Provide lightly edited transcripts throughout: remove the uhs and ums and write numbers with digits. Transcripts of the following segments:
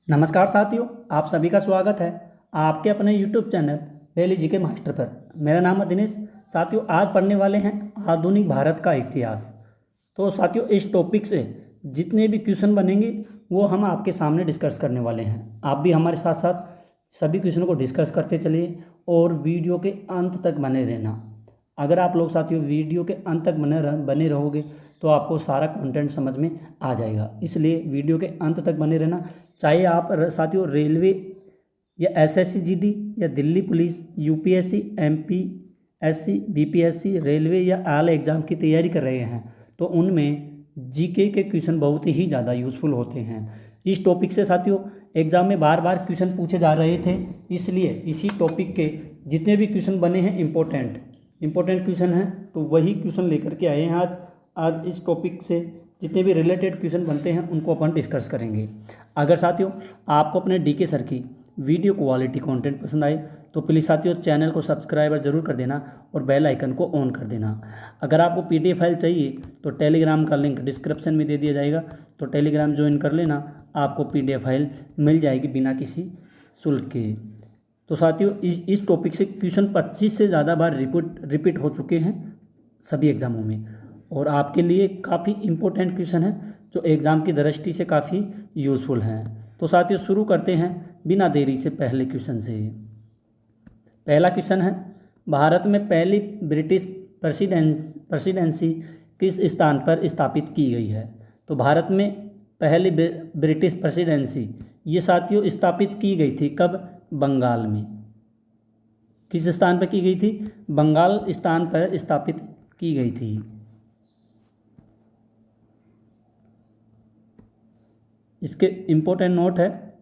नमस्कार साथियों, आप सभी का स्वागत है आपके अपने YouTube channel daily GK master पर। मेरा नाम है दिनेश। साथियों, आज पढ़ने वाले हैं आधुनिक भारत का इतिहास। तो साथियों, इस टॉपिक से जितने भी क्वेश्चन बनेंगे वो हम आपके सामने डिस्कस करने वाले हैं। आप भी हमारे साथ साथ सभी क्वेश्चनों को डिस्कस करते चलिए और वीडियो के अंत तक बने रहना। अगर आप लोग साथियों वीडियो के अंत तक बने रहोगे तो आपको सारा कंटेंट समझ में आ जाएगा। इसलिए वीडियो के अंत तक बने रहना। चाहे आप साथियों रेलवे या एसएससी जीडी या Delhi police, UPSC, MPSC, BPSC, railway या आला एग्ज़ाम की तैयारी कर रहे हैं तो उनमें जीके के क्वेश्चन बहुत ही ज़्यादा यूज़फुल होते हैं। इस टॉपिक से साथियों एग्ज़ाम में बार बार क्वेश्चन पूछे जा रहे थे, इसलिए इसी टॉपिक के जितने भी क्वेश्चन बने हैं इम्पोर्टेंट क्वेश्चन हैं तो वही क्वेश्चन लेकर के आए हैं। आज इस टॉपिक से जितने भी रिलेटेड क्वेश्चन बनते हैं उनको अपन डिस्कस करेंगे। अगर साथियों आपको अपने डीके सर की वीडियो क्वालिटी कंटेंट पसंद आए तो प्लीज़ साथियों चैनल को सब्सक्राइब जरूर कर देना और बेल आइकन को ऑन कर देना। अगर आपको पीडीएफ फाइल चाहिए तो टेलीग्राम का लिंक डिस्क्रिप्शन में दे दिया जाएगा, तो टेलीग्राम ज्वाइन कर लेना, आपको पीडीएफ फाइल मिल जाएगी बिना किसी शुल्क के। तो साथियों इस टॉपिक से क्वेश्चन 25 से ज़्यादा बार रिपीट हो चुके हैं सभी एग्ज़ामों में और आपके लिए काफ़ी इम्पोर्टेंट क्वेश्चन है जो एग्ज़ाम की दृष्टि से काफ़ी यूज़फुल हैं। तो साथियों शुरू करते हैं बिना देरी से पहले क्वेश्चन से। पहला क्वेश्चन है, भारत में पहली ब्रिटिश प्रेसिडेंसी किस स्थान पर स्थापित की गई है? तो भारत में पहली ब्रिटिश प्रेसिडेंसी ये साथियों स्थापित की गई थी कब? बंगाल में। किस स्थान पर की गई थी? बंगाल स्थान पर स्थापित की गई थी। इसके इम्पोर्टेंट नोट है,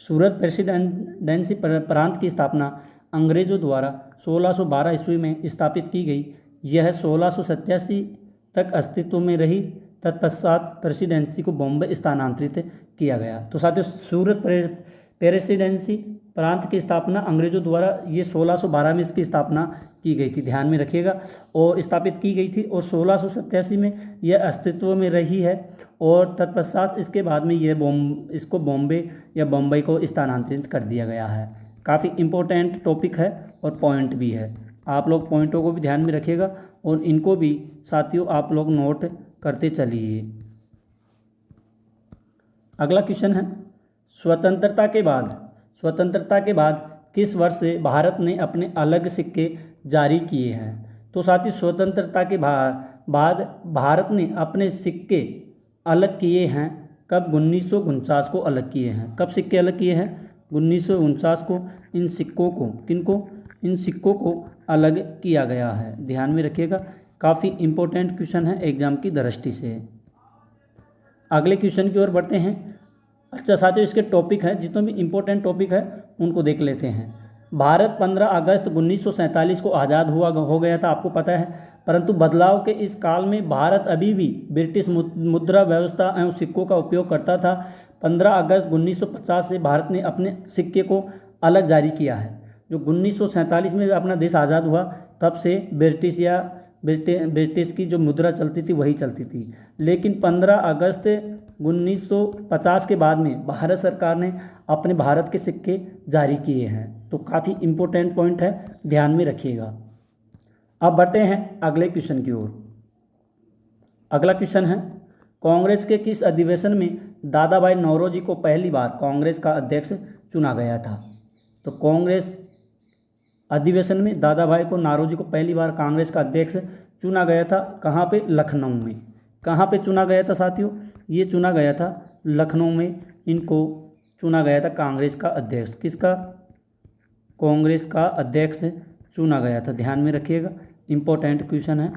सूरत प्रेसिडेंसी प्रांत की स्थापना अंग्रेजों द्वारा 1612 ईस्वी में स्थापित की गई। यह 1687 तक अस्तित्व में रही। तत्पश्चात प्रेसिडेंसी को बॉम्बे स्थानांतरित किया गया। तो साथियों सूरत प्रेसिडेंसी प्रांत की स्थापना अंग्रेजों द्वारा ये 1612 में इसकी स्थापना की गई थी, ध्यान में रखिएगा, और स्थापित की गई थी और 1687 में यह अस्तित्व में रही है और तत्पश्चात इसके बाद में इसको बॉम्बे या बम्बई को स्थानांतरित कर दिया गया है। काफ़ी इम्पोर्टेंट टॉपिक है और पॉइंट भी है। आप लोग पॉइंटों को भी ध्यान में रखिएगा और इनको भी साथियों आप लोग नोट करते चलिए। अगला क्वेश्चन है, स्वतंत्रता के बाद किस वर्ष से भारत ने अपने अलग सिक्के जारी किए हैं? तो साथियों स्वतंत्रता के बाद भारत ने अपने सिक्के अलग किए हैं कब? 1949 को अलग किए हैं। कब सिक्के अलग किए हैं? 1949 को। इन सिक्कों को अलग किया गया है, ध्यान में रखिएगा। काफ़ी इम्पोर्टेंट क्वेश्चन है एग्जाम की दृष्टि से। अगले क्वेश्चन की ओर बढ़ते हैं। अच्छा साथियों इसके टॉपिक है, जितने भी इम्पोर्टेंट टॉपिक है उनको देख लेते हैं। भारत 15 अगस्त 1947 को आज़ाद हो गया था, आपको पता है, परंतु बदलाव के इस काल में भारत अभी भी ब्रिटिश मुद्रा व्यवस्था एवं सिक्कों का उपयोग करता था। 15 अगस्त 1950 से भारत ने अपने सिक्के को अलग जारी किया है। जो 1947 में अपना देश आज़ाद हुआ तब से ब्रिटिश की जो मुद्रा चलती थी वही चलती थी, लेकिन 15 अगस्त 1950 के बाद में भारत सरकार ने अपने भारत के सिक्के जारी किए हैं। तो काफ़ी इम्पोर्टेंट पॉइंट है, ध्यान में रखिएगा। अब बढ़ते हैं अगले क्वेश्चन की ओर। अगला क्वेश्चन है, कांग्रेस के किस अधिवेशन में दादा भाई नौरोजी को पहली बार कांग्रेस का अध्यक्ष चुना गया था? तो कांग्रेस अधिवेशन में दादा भाई को नौरोजी को पहली बार कांग्रेस का अध्यक्ष चुना गया था। कहाँ पे? लखनऊ में। कहाँ पे चुना गया था साथियों? ये चुना गया था लखनऊ में। इनको चुना गया था कांग्रेस का अध्यक्ष। किसका? कांग्रेस का अध्यक्ष चुना गया था, ध्यान में रखिएगा। इम्पोर्टेंट क्वेश्चन है,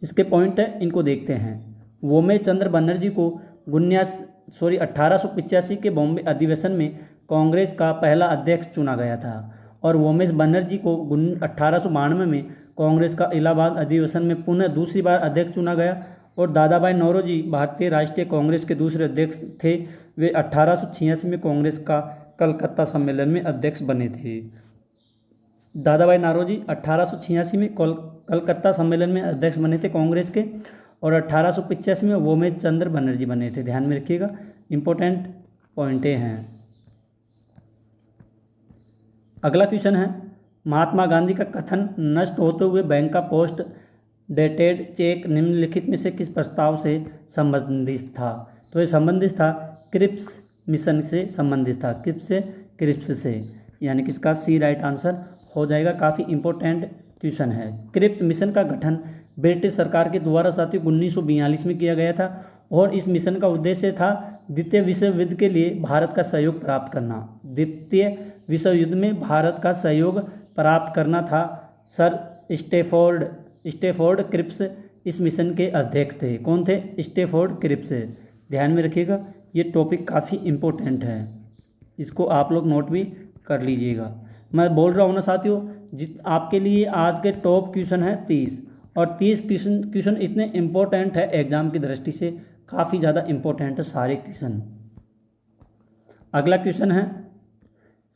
इसके पॉइंट है, इनको देखते हैं। वोमेश चंद्र बनर्जी को 1885 के बॉम्बे अधिवेशन में कांग्रेस का पहला अध्यक्ष चुना गया था और वोमेश बनर्जी को 1892 में कांग्रेस का इलाहाबाद अधिवेशन में पुनः दूसरी बार अध्यक्ष चुना गया। और दादा भाई नौरोजी भारतीय राष्ट्रीय कांग्रेस के दूसरे अध्यक्ष थे। वे 1886 में कांग्रेस का कलकत्ता सम्मेलन में अध्यक्ष बने थे। दादा भाई नौरोजी 1886 में कलकत्ता सम्मेलन में अध्यक्ष बने थे कांग्रेस के और 1885 में वोमेश चंद्र बनर्जी बने थे। ध्यान में रखिएगा, इंपॉर्टेंट पॉइंटें हैं। अगला क्वेश्चन है, महात्मा गांधी का कथन नष्ट होते हुए बैंक का पोस्ट डेटेड चेक निम्नलिखित में से किस प्रस्ताव से संबंधित था? तो ये संबंधित था क्रिप्स मिशन से संबंधित था। क्रिप्स से, यानी कि इसका सी राइट आंसर हो जाएगा। काफ़ी इंपॉर्टेंट क्वेश्चन है। क्रिप्स मिशन का गठन ब्रिटिश सरकार के द्वारा साथियों 1942 में किया गया था और इस मिशन का उद्देश्य था द्वितीय विश्व युद्ध के लिए भारत का सहयोग प्राप्त करना। द्वितीय विश्व युद्ध में भारत का सहयोग प्राप्त करना था। सर स्टेफोर्ड क्रिप्स इस मिशन के अध्यक्ष थे। कौन थे? Stafford Cripps. ध्यान में रखिएगा, ये टॉपिक काफ़ी इम्पोर्टेंट है, इसको आप लोग नोट भी कर लीजिएगा। मैं बोल रहा हूँ ना साथियों, आपके लिए आज के टॉप क्वेश्चन है 30 और 30 क्वेश्चन इतने इम्पोर्टेंट है एग्जाम की दृष्टि से, काफ़ी ज़्यादा इम्पोर्टेंट है सारे क्वेश्चन। अगला क्वेश्चन है,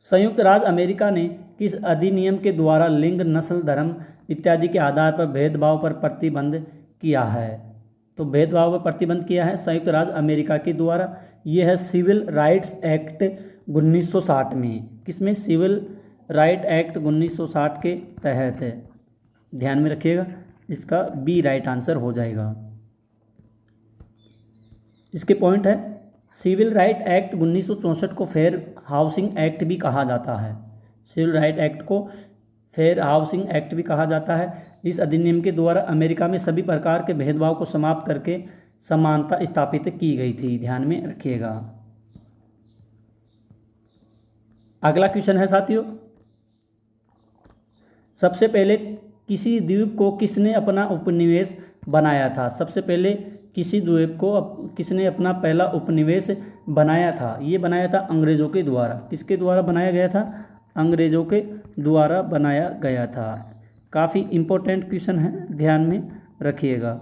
संयुक्त राज्य अमेरिका ने किस अधिनियम के द्वारा लिंग, नस्ल, धर्म इत्यादि के आधार पर भेदभाव पर प्रतिबंध किया है? तो भेदभाव पर प्रतिबंध किया है संयुक्त राज्य अमेरिका के द्वारा। यह है सिविल राइट्स एक्ट 1960 में। किसमें? सिविल राइट एक्ट 1960 के तहत है। ध्यान में रखिएगा, इसका बी राइट आंसर हो जाएगा। इसके पॉइंट है, सिविल राइट एक्ट 1964 को फेयर हाउसिंग एक्ट भी कहा जाता है। सिविल राइट एक्ट को फेयर हाउसिंग एक्ट भी कहा जाता है। इस अधिनियम के द्वारा अमेरिका में सभी प्रकार के भेदभाव को समाप्त करके समानता स्थापित की गई थी। ध्यान में रखिएगा। अगला क्वेश्चन है साथियों, सबसे पहले किसी द्वीप को किसने अपना उपनिवेश बनाया था? सबसे पहले किसी द्वीप को किसने अपना पहला उपनिवेश बनाया था? ये बनाया था अंग्रेजों के द्वारा। किसके द्वारा बनाया गया था? अंग्रेजों के द्वारा बनाया गया था। काफ़ी इम्पोर्टेंट क्वेश्चन है, ध्यान में रखिएगा।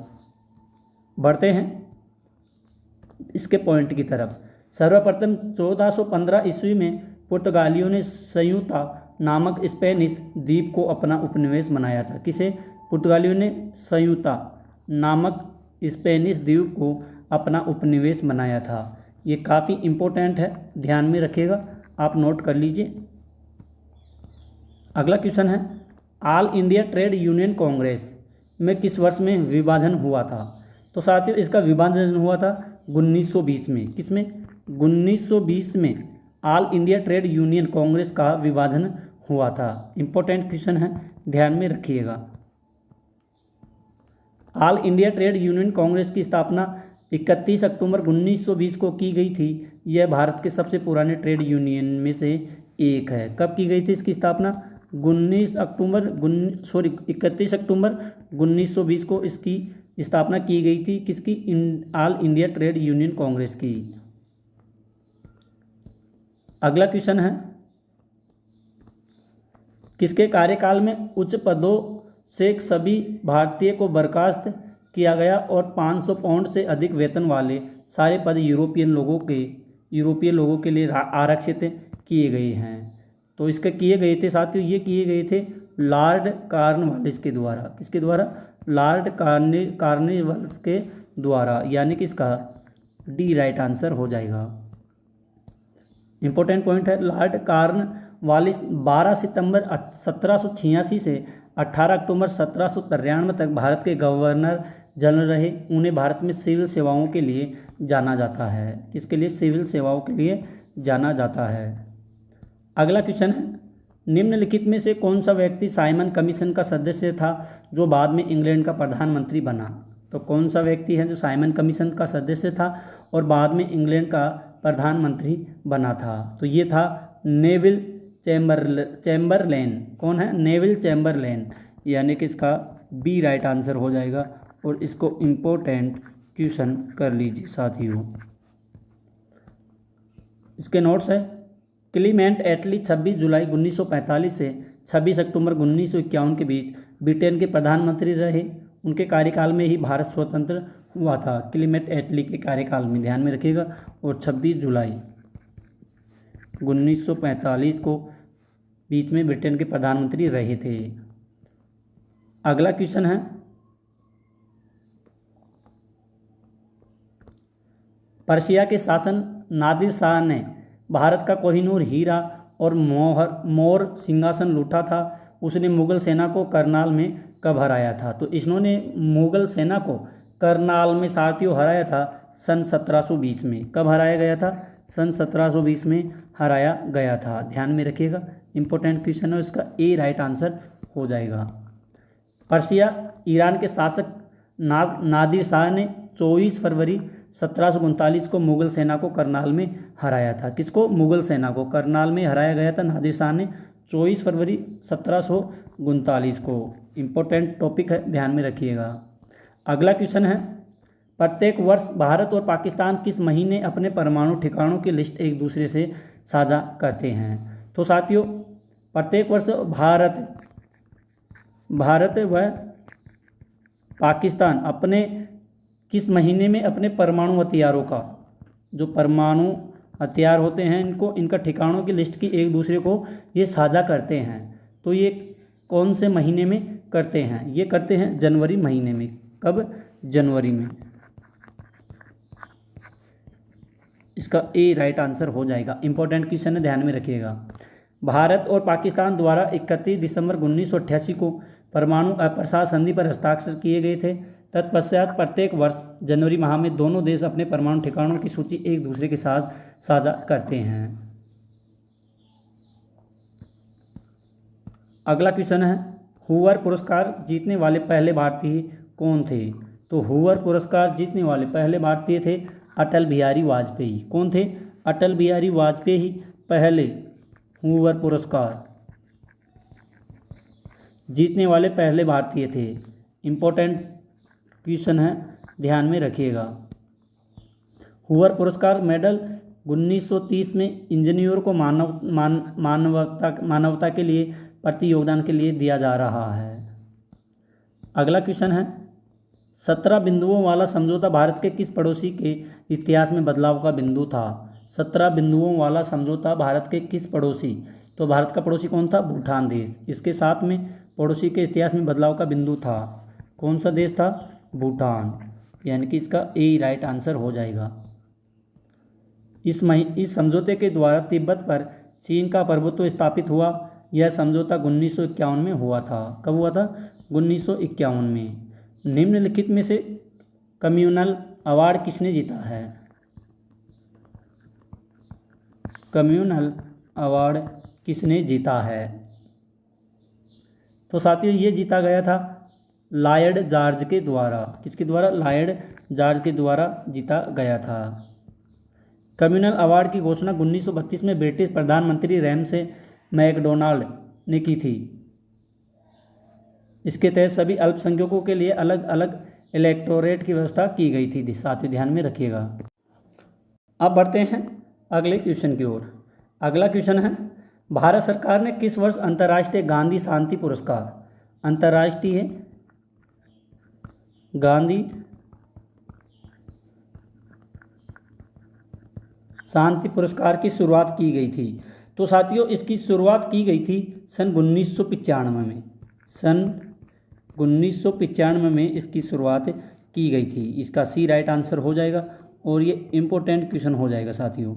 बढ़ते हैं इसके पॉइंट की तरफ। सर्वप्रथम 1415 ईस्वी में पुर्तगालियों ने सयूता नामक स्पेनिश द्वीप को अपना उपनिवेश बनाया था। किसे? पुर्तगालियों ने सयूता नामक स्पेनिश द्वीप को अपना उपनिवेश बनाया था। ये काफ़ी इम्पोर्टेंट है, ध्यान में रखिएगा, आप नोट कर लीजिए। अगला क्वेश्चन है, all India trade union Congress में किस वर्ष में विभाजन हुआ था? तो साथियों इसका विभाजन हुआ था 1920 में। किसमें? 1920 में all India trade union Congress का विभाजन हुआ था। इंपॉर्टेंट क्वेश्चन है, ध्यान में रखिएगा। All India trade union Congress की स्थापना 31 अक्टूबर 1920 को की गई थी। यह भारत के सबसे पुराने ट्रेड यूनियन में से एक है। कब की गई थी इसकी स्थापना? 31 अक्टूबर 1920 को इसकी स्थापना की गई थी। किसकी? All India trade union Congress की। अगला क्वेश्चन है, किसके कार्यकाल में उच्च पदों से सभी भारतीय को बर्खास्त किया गया और 500 पाउंड से अधिक वेतन वाले सारे पद यूरोपियन लोगों के लिए आरक्षित किए गए हैं? तो इसके किए गए थे साथियों, ये किए गए थे लॉर्ड कॉर्नवालिस के द्वारा। किसके द्वारा? लॉर्ड कॉर्नवालिस के द्वारा, यानी कि इसका डी राइट आंसर हो जाएगा। इंपॉर्टेंट पॉइंट है, लॉर्ड कॉर्नवालिस 12 सितंबर 1786 से 18 अक्टूबर 1793 तक भारत के गवर्नर जनरल रहे। उन्हें भारत में सिविल सेवाओं के लिए जाना जाता है। किसके लिए? सिविल सेवाओं के लिए जाना जाता है। अगला क्वेश्चन है, निम्नलिखित में से कौन सा व्यक्ति साइमन कमीशन का सदस्य था जो बाद में इंग्लैंड का प्रधानमंत्री बना? तो कौन सा व्यक्ति है जो साइमन कमीशन का सदस्य था और बाद में इंग्लैंड का प्रधानमंत्री बना था? तो ये था नेविल चैम्बरलेन। कौन है? नेविल चैम्बरलेन, यानी कि इसका बी राइट आंसर हो जाएगा। और इसको इम्पोर्टेंट क्वेश्चन कर लीजिए साथियों। इसके नोट्स है, क्लीमेंट एटली 26 जुलाई 1945 से 26 अक्टूबर 1951 के बीच ब्रिटेन के प्रधानमंत्री रहे। उनके कार्यकाल में ही भारत स्वतंत्र हुआ था। क्लीमेंट एटली के कार्यकाल में, ध्यान में रखिएगा। और 26 जुलाई 1945 को बीच में ब्रिटेन के प्रधानमंत्री रहे थे। अगला क्वेश्चन है, पर्शिया के शासन नादिर शाह ने भारत का कोहिनूर हीरा और मोर सिंहासन लूटा था। उसने मुगल सेना को करनाल में कब हराया था? तो इन्होंने मुगल सेना को करनाल में साथियों हराया था सन 1720 में। कब हराया गया था? सन 1720 में हराया गया था। ध्यान में रखिएगा, इंपॉर्टेंट क्वेश्चन है, इसका ए राइट आंसर हो जाएगा। पर्शिया ईरान के शासक नादिर शाह ने 24 फरवरी 1739 को मुगल सेना को करनाल में हराया था। किसको? मुगल सेना को करनाल में हराया गया था नादिर शाह ने 24 फरवरी 1739 को। इम्पोर्टेंट टॉपिक है, ध्यान में रखिएगा। अगला क्वेश्चन है, प्रत्येक वर्ष भारत और पाकिस्तान किस महीने अपने परमाणु ठिकानों की लिस्ट एक दूसरे से साझा करते हैं? तो साथियों प्रत्येक वर्ष भारत व पाकिस्तान अपने किस महीने में अपने परमाणु हथियारों का, जो परमाणु हथियार होते हैं इनका ठिकानों की लिस्ट की एक दूसरे को ये साझा करते हैं? तो ये कौन से महीने में करते हैं? ये करते हैं जनवरी महीने में। कब? जनवरी में। इसका ए राइट आंसर हो जाएगा। इंपॉर्टेंट क्वेश्चन है, ध्यान में रखिएगा। भारत और पाकिस्तान द्वारा 31 दिसंबर 1988 को परमाणु अप्रसार संधि पर हस्ताक्षर किए गए थे। तत्पश्चात प्रत्येक वर्ष जनवरी माह में दोनों देश अपने परमाणु ठिकानों की सूची एक दूसरे के साथ साझा करते हैं। अगला क्वेश्चन है, हूवर पुरस्कार जीतने वाले पहले भारतीय कौन थे? तो हूवर पुरस्कार जीतने वाले पहले भारतीय थे अटल बिहारी वाजपेयी। कौन थे? अटल बिहारी वाजपेयी पहले हूवर पुरस्कार जीतने वाले पहले भारतीय थे। इम्पोर्टेंट क्वेश्चन है, ध्यान में रखिएगा। हूवर पुरस्कार मेडल 1930 में इंजीनियरों को मानवता के लिए प्रति योगदान के लिए दिया जा रहा है। अगला क्वेश्चन है, 17 बिंदुओं वाला समझौता भारत के किस पड़ोसी के इतिहास में बदलाव का बिंदु था? 17 बिंदुओं वाला समझौता भारत के किस पड़ोसी, तो भारत का पड़ोसी कौन था? भूटान देश। इसके साथ में पड़ोसी के इतिहास में बदलाव का बिंदु था। कौन सा देश था? भूटान। यानी कि इसका ए राइट आंसर हो जाएगा। इस समझौते के द्वारा तिब्बत पर चीन का प्रभुत्व स्थापित हुआ। यह समझौता 1951 में हुआ था। कब हुआ था? 1951 में। निम्नलिखित में से कम्युनल अवार्ड किसने जीता है? कम्युनल अवार्ड किसने जीता है? तो साथियों ये जीता गया था लॉयड जॉर्ज के द्वारा। किसके द्वारा? लॉयड जॉर्ज के द्वारा जीता गया था। कम्युनल अवार्ड की घोषणा 1932 में ब्रिटिश प्रधानमंत्री रैमसे मैकडोनाल्ड ने की थी। इसके तहत सभी अल्पसंख्यकों के लिए अलग अलग इलेक्टोरेट की व्यवस्था की गई थी। साथियों ध्यान में रखिएगा। अब बढ़ते हैं अगले क्वेश्चन की ओर। अगला क्वेश्चन है, भारत सरकार ने किस वर्ष अंतर्राष्ट्रीय गांधी शांति पुरस्कार, अंतर्राष्ट्रीय गांधी शांति पुरस्कार की शुरुआत की गई थी? तो साथियों इसकी शुरुआत की गई थी सन 1995 में। सन 1995 में इसकी शुरुआत की गई थी। इसका सी राइट आंसर हो जाएगा और ये इम्पोर्टेंट क्वेश्चन हो जाएगा साथियों।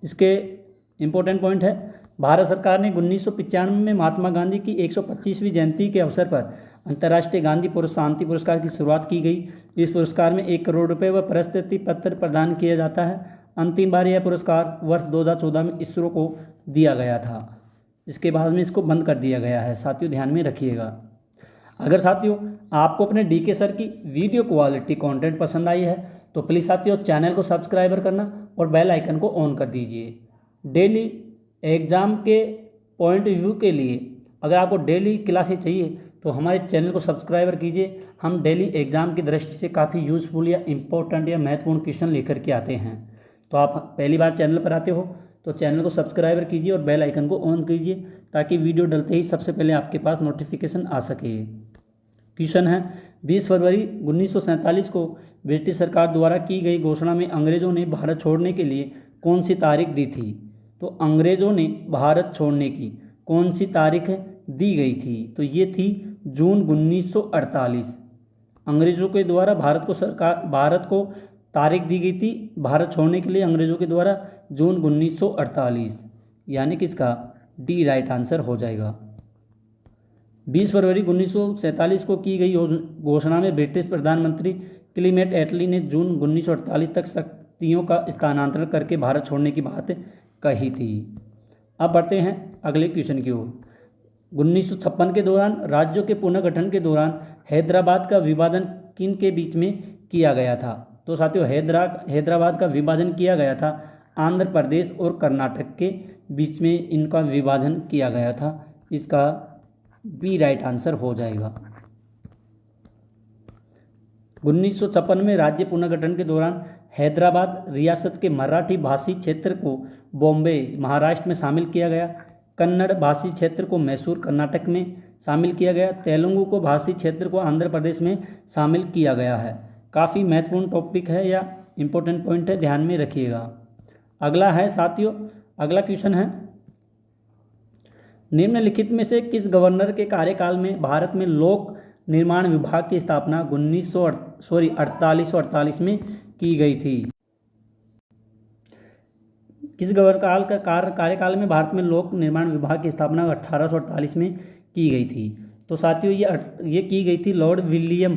इसके इम्पोर्टेंट पॉइंट है, भारत सरकार ने 1995 में महात्मा गांधी की 125वीं जयंती के अवसर पर अंतर्राष्ट्रीय गांधी शांति पुरस्कार की शुरुआत की गई। इस पुरस्कार में 1 करोड़ रुपए व प्रशस्ति पत्र प्रदान किया जाता है। अंतिम बार यह पुरस्कार वर्ष 2014 में इसरो को दिया गया था। इसके बाद में इसको बंद कर दिया गया है। साथियों ध्यान में रखिएगा। अगर साथियों आपको अपने डीके सर की वीडियो क्वालिटी कंटेंट पसंद आई है तो प्लीज़ साथियों चैनल को सब्सक्राइबर करना और बेल आइकन को ऑन कर दीजिए। डेली एग्ज़ाम के पॉइंट व्यू के लिए अगर आपको डेली क्लासेस चाहिए तो हमारे चैनल को सब्सक्राइबर कीजिए। हम डेली एग्ज़ाम की दृष्टि से काफ़ी यूज़फुल या इम्पोर्टेंट या महत्वपूर्ण क्वेश्चन लेकर के आते हैं। तो आप पहली बार चैनल पर आते हो तो चैनल को सब्सक्राइबर कीजिए और बेल आइकन को ऑन कीजिए ताकि वीडियो डलते ही सबसे पहले आपके पास नोटिफिकेशन आ सके। क्वेश्चन है, 20 फरवरी 1947 को ब्रिटिश सरकार द्वारा की गई घोषणा में अंग्रेज़ों ने भारत छोड़ने के लिए कौन सी तारीख दी थी? तो अंग्रेज़ों ने भारत छोड़ने की कौन सी तारीख दी गई थी? तो ये थी जून 1948। अंग्रेज़ों के द्वारा भारत को तारीख दी गई थी भारत छोड़ने के लिए अंग्रेज़ों के द्वारा जून 1948, यानी कि इसका डी राइट आंसर हो जाएगा। 20 फरवरी 1947 को की गई घोषणा में ब्रिटिश प्रधानमंत्री क्लीमेट एटली ने जून 1948 तक शक्तियों का स्थानांतरण करके भारत छोड़ने की बात कही थी। अब बढ़ते हैं अगले क्वेश्चन की ओर। 1956 के दौरान राज्यों के पुनर्गठन के दौरान हैदराबाद का विभाजन किन के बीच में किया गया था? तो साथियों हैदराबाद का विभाजन किया गया था आंध्र प्रदेश और कर्नाटक के बीच में इनका विभाजन किया गया था। इसका बी राइट आंसर हो जाएगा। 1956 में राज्य पुनर्गठन के दौरान हैदराबाद रियासत के मराठी भाषी क्षेत्र को बॉम्बे महाराष्ट्र में शामिल किया गया, कन्नड़ भाषी क्षेत्र को मैसूर कर्नाटक में शामिल किया गया, तेलुगु को भाषी क्षेत्र को आंध्र प्रदेश में शामिल किया गया है। काफ़ी महत्वपूर्ण टॉपिक है या इम्पोर्टेंट पॉइंट है, ध्यान में रखिएगा। अगला है साथियों, अगला क्वेश्चन है, निम्नलिखित में से किस गवर्नर के कार्यकाल में भारत में लोक निर्माण विभाग की स्थापना 1848 में की गई थी? किस गवर्नर का कार्यकाल में भारत में लोक निर्माण विभाग की स्थापना 1848 में की गई थी? तो साथियों ये की गई थी लॉर्ड विलियम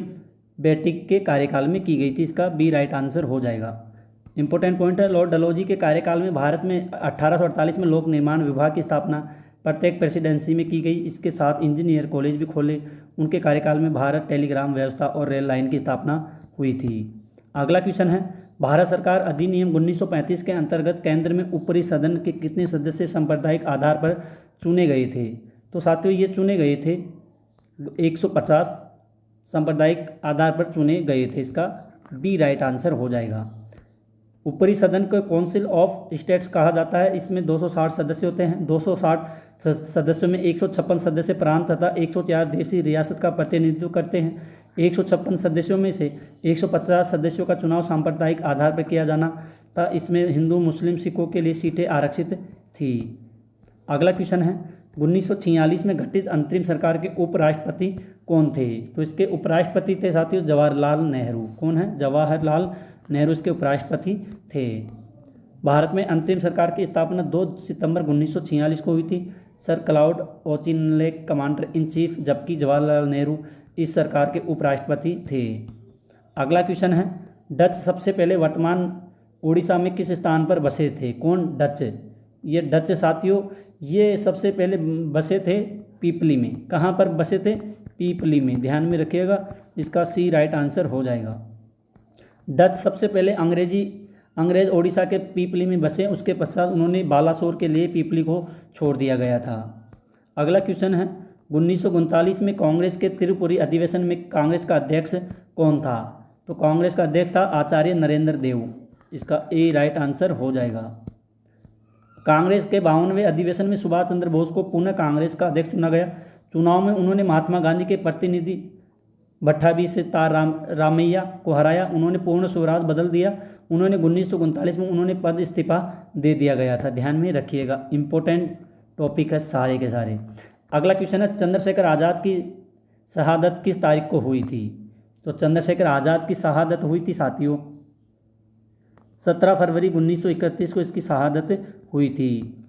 बेटिक के कार्यकाल में की गई थी। इसका बी राइट आंसर हो जाएगा। इंपॉर्टेंट पॉइंट है, लॉर्ड डलहौजी के कार्यकाल में भारत में 1848 में लोक निर्माण विभाग की स्थापना प्रत्येक प्रेसिडेंसी में की गई। इसके साथ इंजीनियर कॉलेज भी खोले। उनके कार्यकाल में भारत टेलीग्राम व्यवस्था और रेल लाइन की स्थापना हुई थी। अगला क्वेश्चन है, भारत सरकार अधिनियम 1935 के अंतर्गत केंद्र में ऊपरी सदन के कितने सदस्य सांप्रदायिक आधार पर चुने गए थे? तो साथियों ये चुने गए थे 150 सांप्रदायिक आधार पर चुने गए थे। इसका बी राइट आंसर हो जाएगा। ऊपरी सदन को काउंसिल ऑफ स्टेट्स कहा जाता है। इसमें 260 सदस्य होते हैं। 260 सदस्यों में 156 सदस्य प्रांत तथा 104 देशी रियासत का प्रतिनिधित्व करते हैं। 156 सदस्यों में से 150 सदस्यों का चुनाव सांप्रदायिक आधार पर किया जाना था। इसमें हिंदू मुस्लिम सिखों के लिए सीटें आरक्षित थी। अगला क्वेश्चन है, 1946 में गठित अंतरिम सरकार के उपराष्ट्रपति कौन थे? तो इसके उपराष्ट्रपति थे साथियों जवाहरलाल नेहरू। कौन है? जवाहरलाल नेहरू इसके उपराष्ट्रपति थे। भारत में अंतरिम सरकार की स्थापना 2 सितंबर 1946 को हुई थी। Sir Claude Auchinleck commander in chief, जबकि जवाहरलाल नेहरू इस सरकार के उपराष्ट्रपति थे। अगला क्वेश्चन है, डच सबसे पहले वर्तमान उड़ीसा में किस स्थान पर बसे थे? कौन? डच। ये डच साथियों ये सबसे पहले बसे थे पीपली में। कहाँ पर बसे थे? पीपली में, ध्यान में रखिएगा। इसका सी राइट आंसर हो जाएगा। डच सबसे पहले अंग्रेज ओडिशा के पीपली में बसे। उसके पश्चात उन्होंने बालासोर के लिए पीपली को छोड़ दिया गया था। अगला क्वेश्चन है, 1939 में कांग्रेस के त्रिपुरी अधिवेशन में कांग्रेस का अध्यक्ष कौन था? तो कांग्रेस का अध्यक्ष था आचार्य नरेंद्र देव। इसका ए राइट आंसर हो जाएगा। कांग्रेस के 52वें अधिवेशन में सुभाष चंद्र बोस को पुनः कांग्रेस का अध्यक्ष चुना गया। चुनाव में उन्होंने महात्मा गांधी के प्रतिनिधि भट्टाभी से रामैया को हराया। उन्होंने पूर्ण स्वराज बदल दिया। उन्होंने 1939 में उन्होंने पद इस्तीफा दे दिया गया था। ध्यान में रखिएगा, इंपॉर्टेंट टॉपिक है सारे के सारे। अगला क्वेश्चन है, चंद्रशेखर आज़ाद की शहादत किस तारीख को हुई थी? तो चंद्रशेखर आज़ाद की शहादत हुई थी साथियों 17 फरवरी 1931 को इसकी शहादत हुई थी।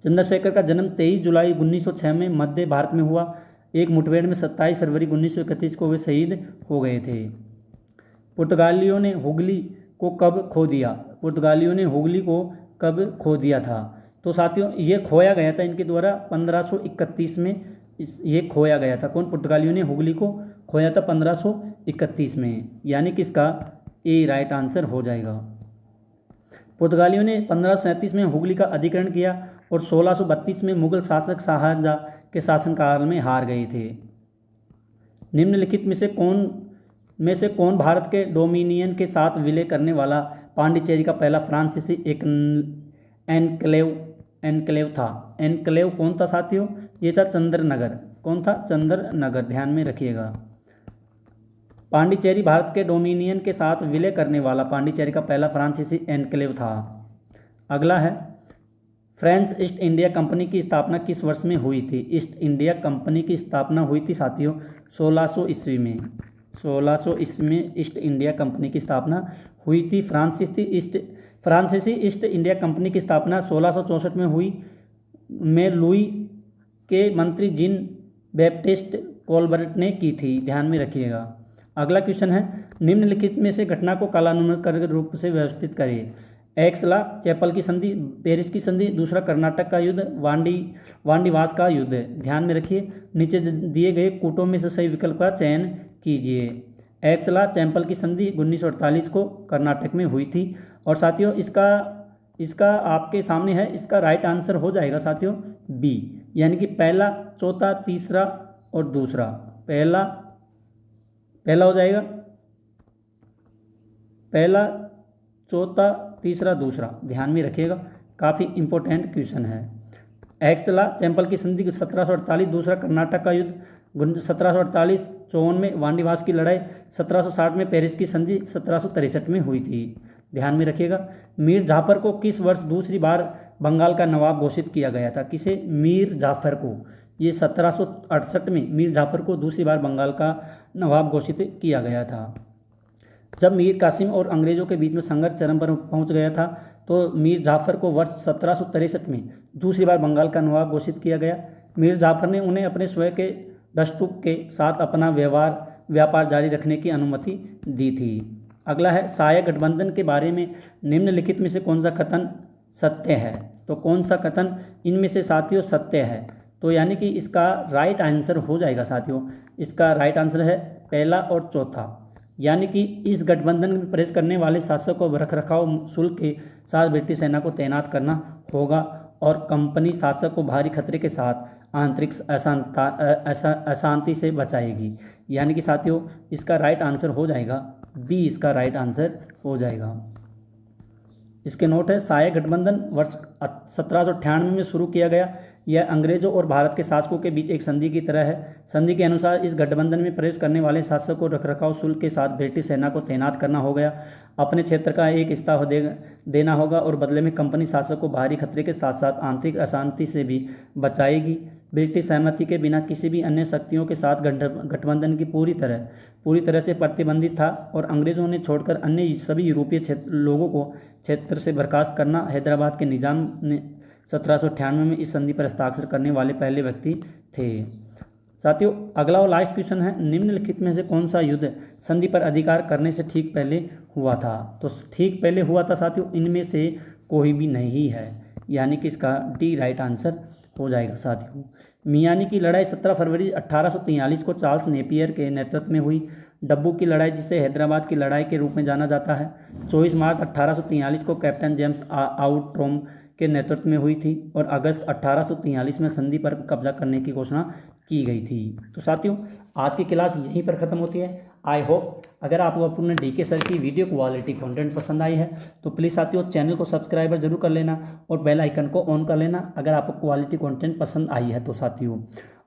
चंद्रशेखर का जन्म 23 जुलाई 1906 में मध्य भारत में हुआ। एक मुठभेड़ में 27 फरवरी 1931 को वे शहीद हो गए थे। पुर्तगालियों ने हुगली को कब खो दिया? पुर्तगालियों ने हुगली को कब खो दिया था? तो साथियों ये खोया गया था इनके द्वारा 1531 में ये खोया गया था। कौन? पुर्तगालियों ने हुगली को खोया था 1531 में, यानी कि इसका ए राइट आंसर हो जाएगा। पुर्तगालियों ने 1537 में हुगली का अधिग्रहण किया और 1632 में मुगल शासक शाहजहां के शासनकाल में हार गए थे। निम्नलिखित में से कौन भारत के डोमिनियन के साथ विलय करने वाला पांडिचेरी का पहला फ्रांसीसी एक एनक्लेव था? एनक्लेव कौन था साथियों? ये था चंद्रनगर। कौन था? चंद्रनगर, ध्यान में रखिएगा। पांडिचेरी भारत के डोमिनियन के साथ विलय करने वाला पांडिचेरी का पहला फ्रांसीसी एनक्लेव था। अगला है, फ्रेंच ईस्ट इंडिया कंपनी की स्थापना किस वर्ष में हुई थी? ईस्ट इंडिया कंपनी की स्थापना हुई थी साथियों 1600 ईस्वी में। 1600 ईस्वी में ईस्ट इंडिया कंपनी की स्थापना हुई थी। फ्रांसीसी ईस्ट इंडिया कंपनी की स्थापना 1664 में हुई में लुई के मंत्री जीन बैप्टिस्ट कोलबर्ट ने की थी, ध्यान में रखिएगा। अगला क्वेश्चन है, निम्नलिखित में से घटना को कालानुक्रमिक के रूप से व्यवस्थित करिए। एक्सला चैपल की संधि, पेरिस की संधि, दूसरा कर्नाटक का युद्ध, वांडीवास का युद्ध। ध्यान में रखिए, नीचे दिए गए कूटों में से सही विकल्प का चयन कीजिए। एक्सला चैपल की संधि 1948 को कर्नाटक में हुई थी। और साथियों इसका आपके सामने है, इसका राइट आंसर हो जाएगा साथियों बी, यानी कि पहला, चौथा, तीसरा और दूसरा। पहला हो जाएगा, पहला, चौथा, तीसरा, दूसरा। ध्यान में रखिएगा, काफ़ी इंपॉर्टेंट क्वेश्चन है। एक्सला चैपल की संधि 1748, दूसरा कर्नाटक का युद्ध 1748, 54 में वांडीवास की लड़ाई, 1760 में पेरिस की संधि 1763 में हुई थी। ध्यान में रखिएगा। मीर जाफर को किस वर्ष दूसरी बार बंगाल का नवाब घोषित किया गया था? किसे? मीर जाफर को। ये 1768 में मीर जाफर को दूसरी बार बंगाल का नवाब घोषित किया गया था। जब मीर कासिम और अंग्रेज़ों के बीच में संघर्ष चरम पर पहुंच गया था तो मीर जाफर को वर्ष 1763 में दूसरी बार बंगाल का नवाब घोषित किया गया। मीर जाफर ने उन्हें अपने स्वयं के दस्तूर के साथ अपना व्यापार जारी रखने की अनुमति दी थी। अगला है, साया गठबंधन के बारे में निम्नलिखित में से कौन सा कथन सत्य है? तो कौन सा कथन इनमें से साथियों सत्य है? तो यानी कि इसका राइट आंसर हो जाएगा साथियों, इसका राइट आंसर है पहला और चौथा। यानी कि इस गठबंधन में प्रवेश करने वाले शासक को रखरखाव शुल्क के साथ ब्रिटिश सेना को तैनात करना होगा और कंपनी शासक को भारी खतरे के साथ आंतरिक अशांति से बचाएगी। यानी कि साथियों इसका राइट आंसर हो जाएगा बी, इसका राइट आंसर हो जाएगा। इसके नोट है, साया गठबंधन वर्ष 1798 में शुरू किया गया। यह अंग्रेजों और भारत के शासकों के बीच एक संधि की तरह है। संधि के अनुसार इस गठबंधन में प्रवेश करने वाले शासक को रखरखाव शुल्क के साथ ब्रिटिश सेना को तैनात करना हो गया, अपने क्षेत्र का एक हिस्सा देना होगा और बदले में कंपनी शासक को बाहरी खतरे के साथ साथ आंतरिक अशांति से भी बचाएगी। ब्रिटिश सहमति के बिना किसी भी अन्य शक्तियों के साथ गठबंधन की पूरी तरह से प्रतिबंधित था और अंग्रेजों ने छोड़कर अन्य सभी यूरोपीय लोगों को क्षेत्र से बर्खास्त करना। हैदराबाद के निजाम ने 1798 में इस संधि पर हस्ताक्षर करने वाले पहले व्यक्ति थे। साथियों अगला और लास्ट क्वेश्चन है, निम्नलिखित में से कौन सा युद्ध संधि पर अधिकार करने से ठीक पहले हुआ था? तो ठीक पहले हुआ था साथियों इनमें से कोई भी नहीं है, यानी कि इसका डी राइट आंसर हो जाएगा साथियों। मियानी की लड़ाई 17 फरवरी 1843 को चार्ल्स नेपियर के नेतृत्व में हुई। डब्बू की लड़ाई, जिसे हैदराबाद की लड़ाई के रूप में जाना जाता है, 24 मार्च 1843 को कैप्टन जेम्स आउट्रॉम के नेतृत्व में हुई थी और अगस्त 1843 में संधि पर कब्जा करने की घोषणा की गई थी। तो साथियों आज की क्लास यहीं पर ख़त्म होती है। आई होप अगर आपको अपने डीके सर की वीडियो क्वालिटी कंटेंट पसंद आई है तो प्लीज़ साथियों चैनल को सब्सक्राइब जरूर कर लेना और बेल आइकन को ऑन कर लेना अगर आपको क्वालिटी कंटेंट पसंद आई है तो साथियों।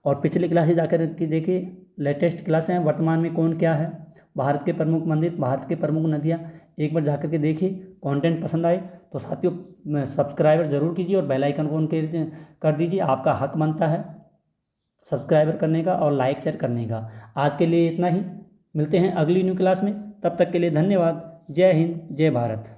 और पिछली क्लासेज जाकर के देखिए, लेटेस्ट क्लासें हैं, वर्तमान में कौन क्या है, भारत के प्रमुख मंदिर, भारत के प्रमुख नदियाँ, एक बार जाकर के देखिए। कंटेंट पसंद आए तो साथियों सब्सक्राइबर जरूर कीजिए और बेल आइकन को ऑन कर दीजिए। आपका हक बनता है सब्सक्राइबर करने का और लाइक शेयर करने का। आज के लिए इतना ही, मिलते हैं अगली न्यू क्लास में, तब तक के लिए धन्यवाद। जय हिंद, जय भारत।